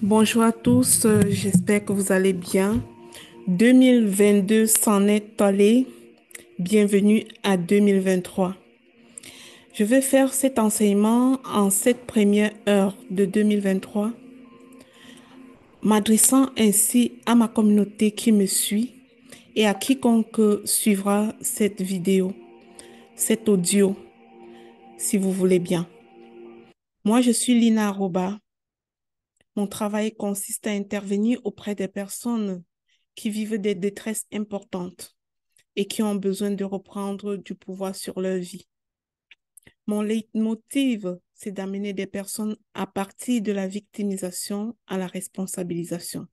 Bonjour à tous, j'espère que vous allez bien. 2022 s'en est allé. Bienvenue à 2023. Je vais faire cet enseignement en cette première heure de 2023, m'adressant ainsi à ma communauté qui me suit et à quiconque suivra cette vidéo, cet audio, si vous voulez bien. Moi, je suis Lina Aroba. Mon travail consiste à intervenir auprès des personnes qui vivent des détresses importantes et qui ont besoin de reprendre du pouvoir sur leur vie. Mon leitmotiv, c'est d'amener des personnes à partir de la victimisation à la responsabilisation.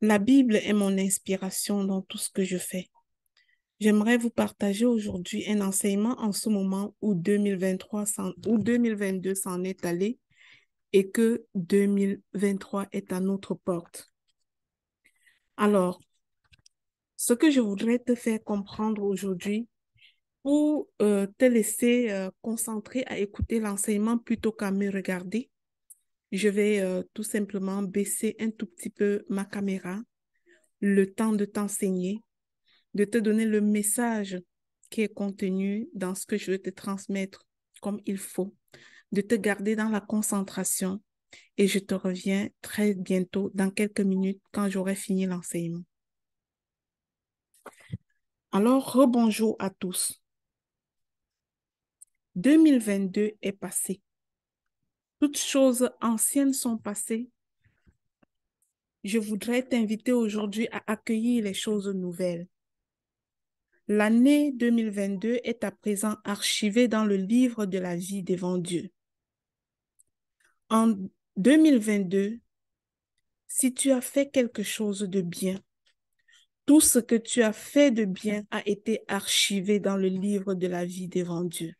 La Bible est mon inspiration dans tout ce que je fais. J'aimerais vous partager aujourd'hui un enseignement en ce moment où 2022 s'en est allé et que 2023 est à notre porte. Alors, ce que je voudrais te faire comprendre aujourd'hui, pour te laisser concentrer à écouter l'enseignement plutôt qu'à me regarder, je vais tout simplement baisser un tout petit peu ma caméra, le temps de t'enseigner, de te donner le message qui est contenu dans ce que je veux te transmettre comme il faut, de te garder dans la concentration et je te reviens très bientôt, dans quelques minutes, quand j'aurai fini l'enseignement. Alors, rebonjour à tous. 2022 est passé. Toutes choses anciennes sont passées. Je voudrais t'inviter aujourd'hui à accueillir les choses nouvelles. L'année 2022 est à présent archivée dans le livre de la vie devant Dieu. En 2022, si tu as fait quelque chose de bien, tout ce que tu as fait de bien a été archivé dans le livre de la vie devant Dieu.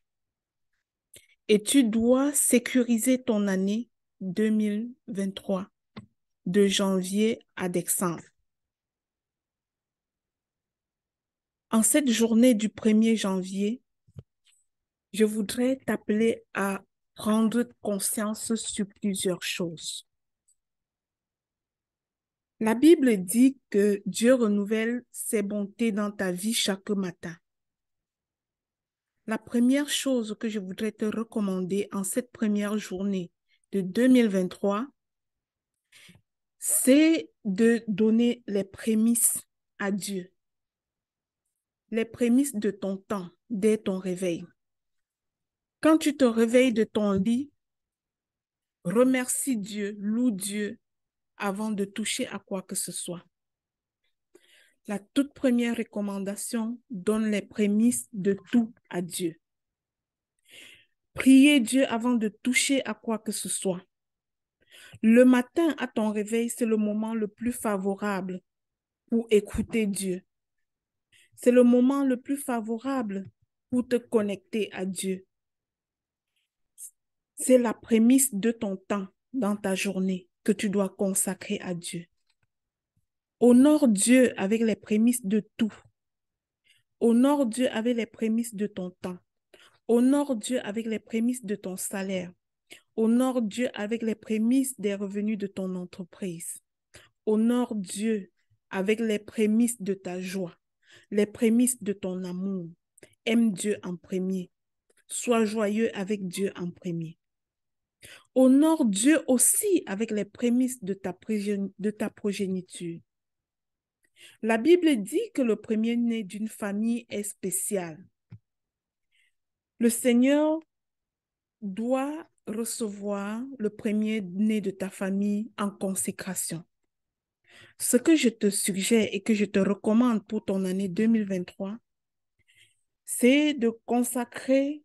Et tu dois sécuriser ton année 2023, de janvier à décembre. En cette journée du 1er janvier, je voudrais t'appeler à prendre conscience sur plusieurs choses. La Bible dit que Dieu renouvelle ses bontés dans ta vie chaque matin. La première chose que je voudrais te recommander en cette première journée de 2023, c'est de donner les prémices à Dieu. Les prémices de ton temps, dès ton réveil. Quand tu te réveilles de ton lit, remercie Dieu, loue Dieu avant de toucher à quoi que ce soit. La toute première recommandation donne les prémices de tout à Dieu. Priez Dieu avant de toucher à quoi que ce soit. Le matin à ton réveil, c'est le moment le plus favorable pour écouter Dieu. C'est le moment le plus favorable pour te connecter à Dieu. C'est la prémisse de ton temps dans ta journée que tu dois consacrer à Dieu. Honore Dieu avec les prémices de tout. Honore Dieu avec les prémices de ton temps. Honore Dieu avec les prémices de ton salaire. Honore Dieu avec les prémices des revenus de ton entreprise. Honore Dieu avec les prémices de ta joie, les prémices de ton amour. Aime Dieu en premier. Sois joyeux avec Dieu en premier. Honore Dieu aussi avec les prémices de ta progéniture. La Bible dit que le premier-né d'une famille est spécial. Le Seigneur doit recevoir le premier-né de ta famille en consécration. Ce que je te suggère et que je te recommande pour ton année 2023, c'est de consacrer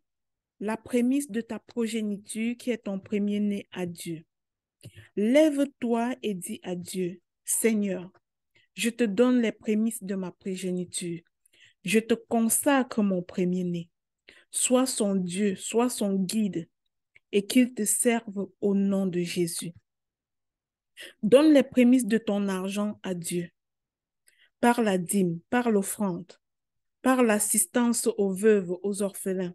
la prémisse de ta progéniture qui est ton premier-né à Dieu. Lève-toi et dis à Dieu, Seigneur, je te donne les prémices de ma progéniture. Je te consacre mon premier-né. Sois son Dieu, sois son guide et qu'il te serve au nom de Jésus. Donne les prémices de ton argent à Dieu. Par la dîme, par l'offrande, par l'assistance aux veuves, aux orphelins,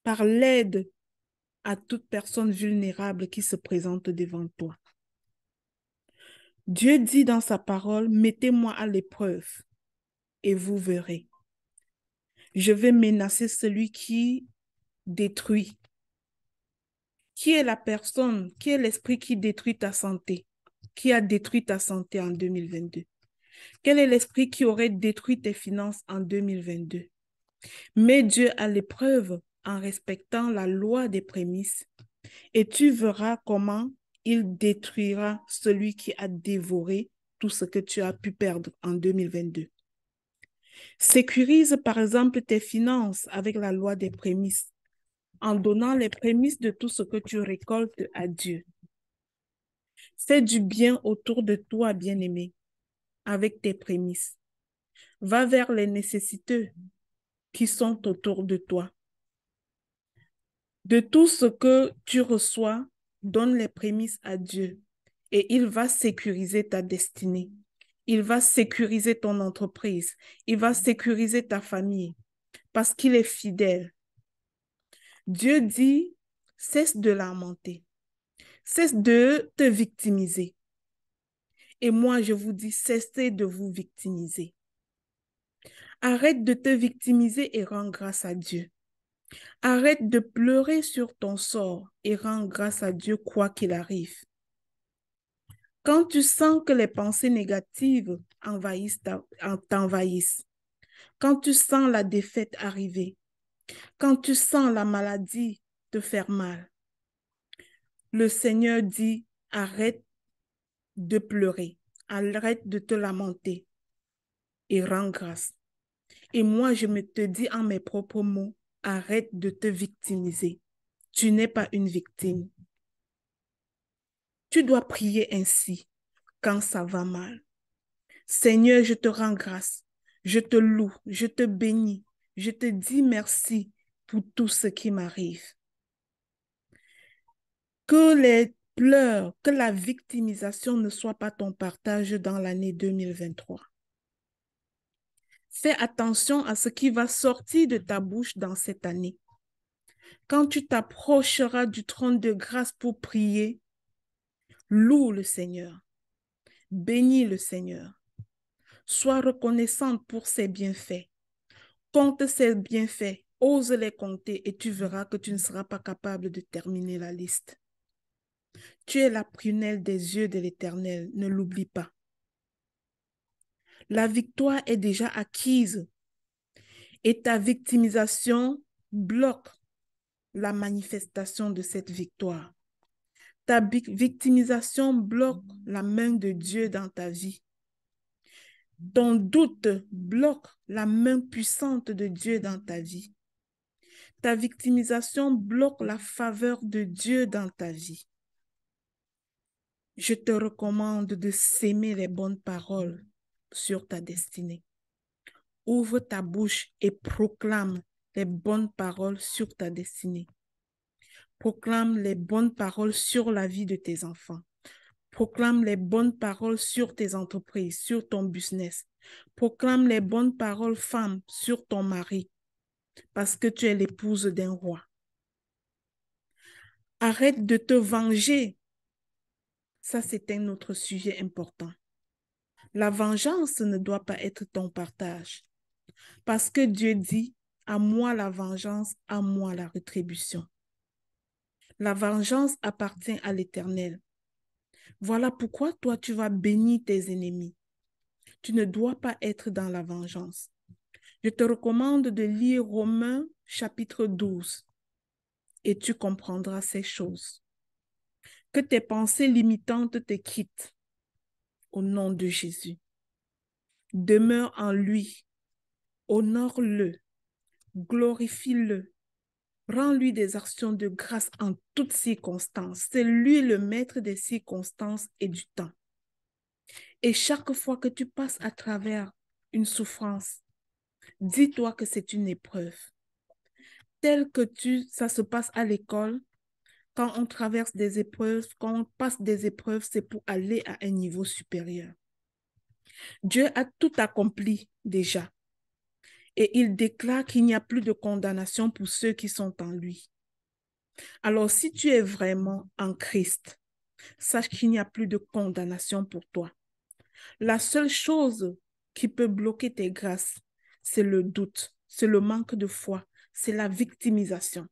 par l'aide à toute personne vulnérable qui se présente devant toi. Dieu dit dans sa parole, mettez-moi à l'épreuve et vous verrez. Je vais menacer celui qui détruit. Qui est la personne, qui est l'esprit qui détruit ta santé? Qui a détruit ta santé en 2022? Quel est l'esprit qui aurait détruit tes finances en 2022? Mets Dieu à l'épreuve en respectant la loi des prémices et tu verras comment il détruira celui qui a dévoré tout ce que tu as pu perdre en 2022. Sécurise par exemple tes finances avec la loi des prémices en donnant les prémices de tout ce que tu récoltes à Dieu. Fais du bien autour de toi, bien-aimé, avec tes prémices. Va vers les nécessiteux qui sont autour de toi. De tout ce que tu reçois, donne les prémices à Dieu et il va sécuriser ta destinée. Il va sécuriser ton entreprise. Il va sécuriser ta famille parce qu'il est fidèle. Dieu dit, cesse de lamenter, cesse de te victimiser. Et moi, je vous dis, cessez de vous victimiser. Arrête de te victimiser et rends grâce à Dieu. Arrête de pleurer sur ton sort et rends grâce à Dieu quoi qu'il arrive. Quand tu sens que les pensées négatives t'envahissent, quand tu sens la défaite arriver, quand tu sens la maladie te faire mal, le Seigneur dit, arrête de pleurer, arrête de te lamenter et rends grâce. Et moi, je me te dis en mes propres mots, arrête de te victimiser. Tu n'es pas une victime. Tu dois prier ainsi quand ça va mal. Seigneur, je te rends grâce. Je te loue, je te bénis. Je te dis merci pour tout ce qui m'arrive. Que les pleurs, que la victimisation ne soit pas ton partage dans l'année 2023. Fais attention à ce qui va sortir de ta bouche dans cette année. Quand tu t'approcheras du trône de grâce pour prier, loue le Seigneur, bénis le Seigneur, sois reconnaissante pour ses bienfaits, compte ses bienfaits, ose les compter et tu verras que tu ne seras pas capable de terminer la liste. Tu es la prunelle des yeux de l'Éternel, ne l'oublie pas. La victoire est déjà acquise et ta victimisation bloque la manifestation de cette victoire. Ta victimisation bloque la main de Dieu dans ta vie. Ton doute bloque la main puissante de Dieu dans ta vie. Ta victimisation bloque la faveur de Dieu dans ta vie. Je te recommande de s'aimer les bonnes paroles sur ta destinée. Ouvre ta bouche et proclame les bonnes paroles sur ta destinée. Proclame les bonnes paroles sur la vie de tes enfants. Proclame les bonnes paroles sur tes entreprises, sur ton business. Proclame les bonnes paroles, femme, sur ton mari, parce que tu es l'épouse d'un roi. Arrête de te venger. Ça, c'est un autre sujet important. La vengeance ne doit pas être ton partage. Parce que Dieu dit, à moi la vengeance, à moi la rétribution. La vengeance appartient à l'Éternel. Voilà pourquoi toi, tu vas bénir tes ennemis. Tu ne dois pas être dans la vengeance. Je te recommande de lire Romains chapitre 12 et tu comprendras ces choses. Que tes pensées limitantes te quittent au nom de Jésus. Demeure en lui, honore-le, glorifie-le, rends-lui des actions de grâce en toutes circonstances. C'est lui le maître des circonstances et du temps. Et chaque fois que tu passes à travers une souffrance, dis-toi que c'est une épreuve. Telle que ça se passe à l'école, quand on traverse des épreuves, quand on passe des épreuves, c'est pour aller à un niveau supérieur. Dieu a tout accompli déjà. Et il déclare qu'il n'y a plus de condamnation pour ceux qui sont en lui. Alors, si tu es vraiment en Christ, sache qu'il n'y a plus de condamnation pour toi. La seule chose qui peut bloquer tes grâces, c'est le doute, c'est le manque de foi, c'est la victimisation,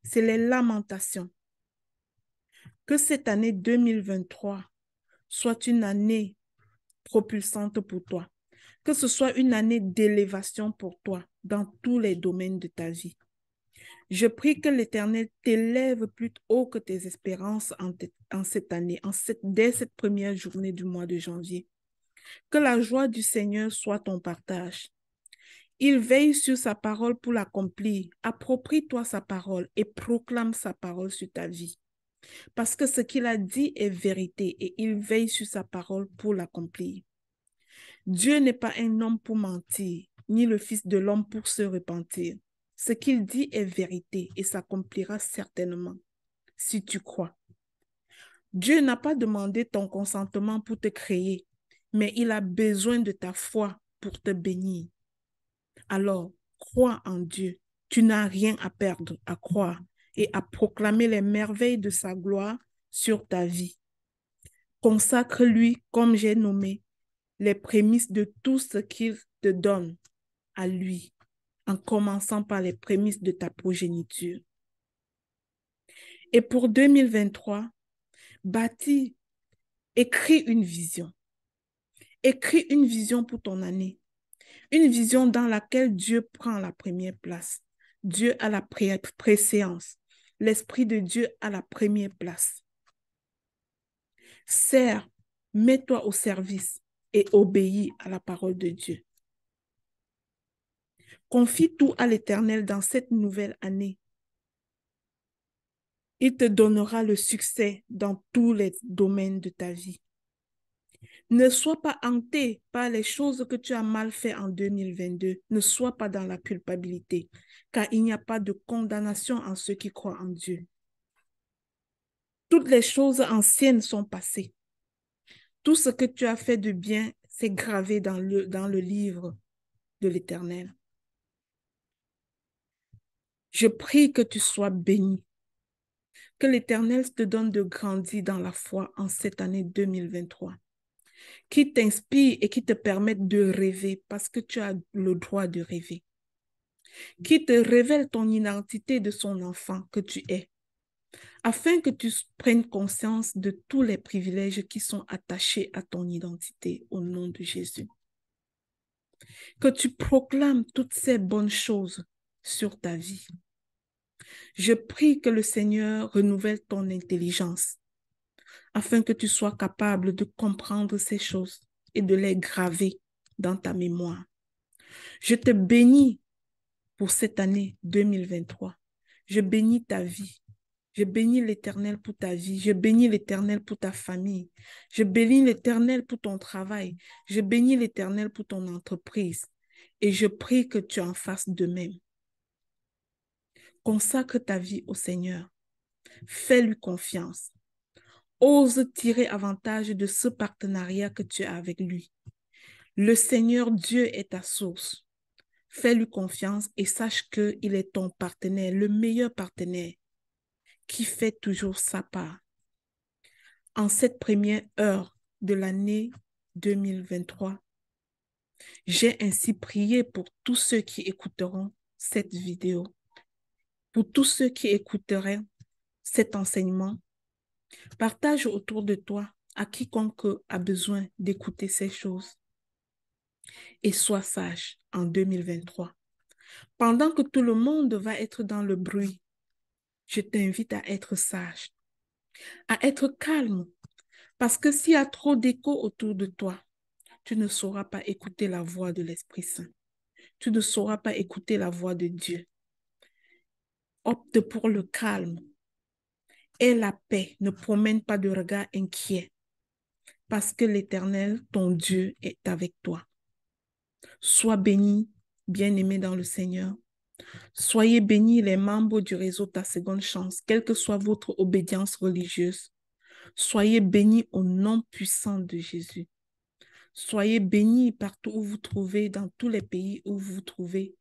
c'est les lamentations. Que cette année 2023 soit une année propulsante pour toi. Que ce soit une année d'élévation pour toi dans tous les domaines de ta vie. Je prie que l'Éternel t'élève plus haut que tes espérances en cette année, dès cette première journée du mois de janvier. Que la joie du Seigneur soit ton partage. Il veille sur sa parole pour l'accomplir. Approprie-toi sa parole et proclame sa parole sur ta vie. Parce que ce qu'il a dit est vérité et il veille sur sa parole pour l'accomplir. Dieu n'est pas un homme pour mentir, ni le Fils de l'homme pour se repentir. Ce qu'il dit est vérité et s'accomplira certainement, si tu crois. Dieu n'a pas demandé ton consentement pour te créer, mais il a besoin de ta foi pour te bénir. Alors, crois en Dieu. Tu n'as rien à perdre à croire et à proclamer les merveilles de sa gloire sur ta vie. Consacre-lui, comme j'ai nommé, les prémices de tout ce qu'il te donne à lui, en commençant par les prémices de ta progéniture. Et pour 2023, bâtis, écris une vision. Écris une vision pour ton année. Une vision dans laquelle Dieu prend la première place. Dieu a la préséance. L'Esprit de Dieu a la première place. Sers, mets-toi au service et obéis à la parole de Dieu. Confie tout à l'Éternel dans cette nouvelle année. Il te donnera le succès dans tous les domaines de ta vie. Ne sois pas hanté par les choses que tu as mal fait en 2022. Ne sois pas dans la culpabilité, car il n'y a pas de condamnation en ceux qui croient en Dieu. Toutes les choses anciennes sont passées. Tout ce que tu as fait de bien, c'est gravé dans le livre de l'Éternel. Je prie que tu sois béni. Que l'Éternel te donne de grandir dans la foi en cette année 2023. Qui t'inspire et qui te permette de rêver parce que tu as le droit de rêver. Qui te révèle ton identité de son enfant que tu es, afin que tu prennes conscience de tous les privilèges qui sont attachés à ton identité au nom de Jésus. Que tu proclames toutes ces bonnes choses sur ta vie. Je prie que le Seigneur renouvelle ton intelligence afin que tu sois capable de comprendre ces choses et de les graver dans ta mémoire. Je te bénis pour cette année 2023. Je bénis ta vie. Je bénis l'Éternel pour ta vie. Je bénis l'Éternel pour ta famille. Je bénis l'Éternel pour ton travail. Je bénis l'Éternel pour ton entreprise. Et je prie que tu en fasses de même. Consacre ta vie au Seigneur. Fais-lui confiance. Ose tirer avantage de ce partenariat que tu as avec lui. Le Seigneur Dieu est ta source. Fais-lui confiance et sache qu'il est ton partenaire, le meilleur partenaire, qui fait toujours sa part. En cette première heure de l'année 2023, j'ai ainsi prié pour tous ceux qui écouteront cette vidéo, pour tous ceux qui écouteraient cet enseignement. Partage autour de toi à quiconque a besoin d'écouter ces choses et sois sage en 2023. Pendant que tout le monde va être dans le bruit, je t'invite à être sage, à être calme, parce que s'il y a trop d'écho autour de toi, tu ne sauras pas écouter la voix de l'Esprit Saint. Tu ne sauras pas écouter la voix de Dieu. Opte pour le calme et la paix. Ne promène pas de regard inquiet, parce que l'Éternel, ton Dieu, est avec toi. Sois béni, bien-aimé dans le Seigneur. Soyez bénis les membres du réseau Ta Seconde Chance, quelle que soit votre obédience religieuse. Soyez bénis au nom puissant de Jésus. Soyez bénis partout où vous trouvez, dans tous les pays où vous vous trouvez,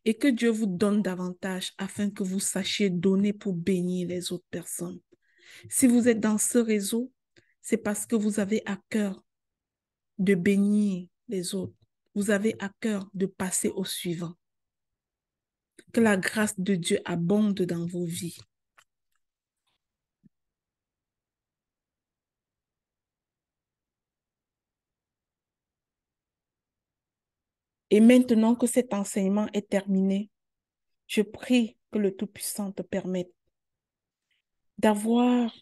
et que Dieu vous donne davantage afin que vous sachiez donner pour bénir les autres personnes. Si vous êtes dans ce réseau, c'est parce que vous avez à cœur de bénir les autres. Vous avez à cœur de passer au suivant. Que la grâce de Dieu abonde dans vos vies. Et maintenant que cet enseignement est terminé, je prie que le Tout-Puissant te permette d'avoir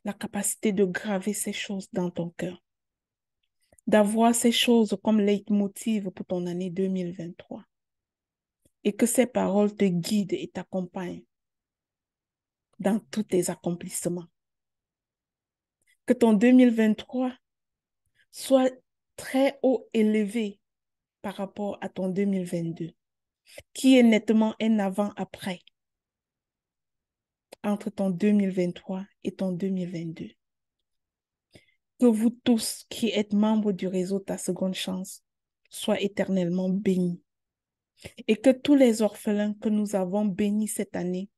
la capacité de graver ces choses dans ton cœur, d'avoir ces choses comme leitmotiv pour ton année 2023 et que ces paroles te guident et t'accompagnent dans tous tes accomplissements. Que ton 2023 soit très haut élevé par rapport à ton 2022, qui est nettement un avant-après entre ton 2023 et ton 2022. Que vous tous qui êtes membres du réseau Ta Seconde Chance soient éternellement bénis. Et que tous les orphelins que nous avons bénis cette année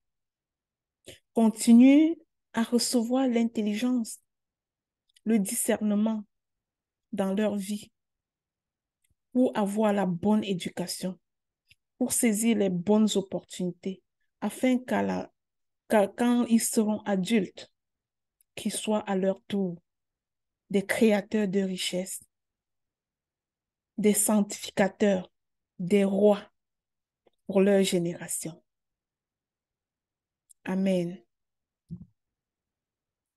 continuent à recevoir l'intelligence, le discernement dans leur vie pour avoir la bonne éducation, pour saisir les bonnes opportunités, afin quand ils seront adultes, qu'ils soient à leur tour des créateurs de richesses, des sanctificateurs, des rois pour leur génération. Amen.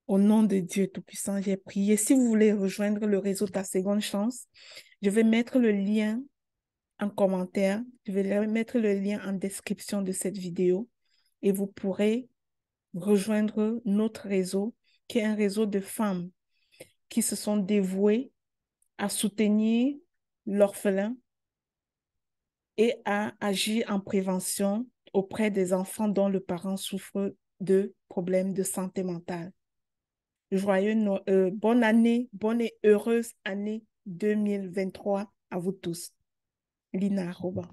Au nom de Dieu Tout-Puissant, j'ai prié. Si vous voulez rejoindre le réseau Ta Seconde Chance, je vais mettre le lien en commentaire. Je vais mettre le lien en description de cette vidéo et vous pourrez rejoindre notre réseau qui est un réseau de femmes qui se sont dévouées à soutenir l'orphelin et à agir en prévention auprès des enfants dont le parent souffre de problèmes de santé mentale. Bonne année, bonne et heureuse année 2023 à vous tous. Lina Roba.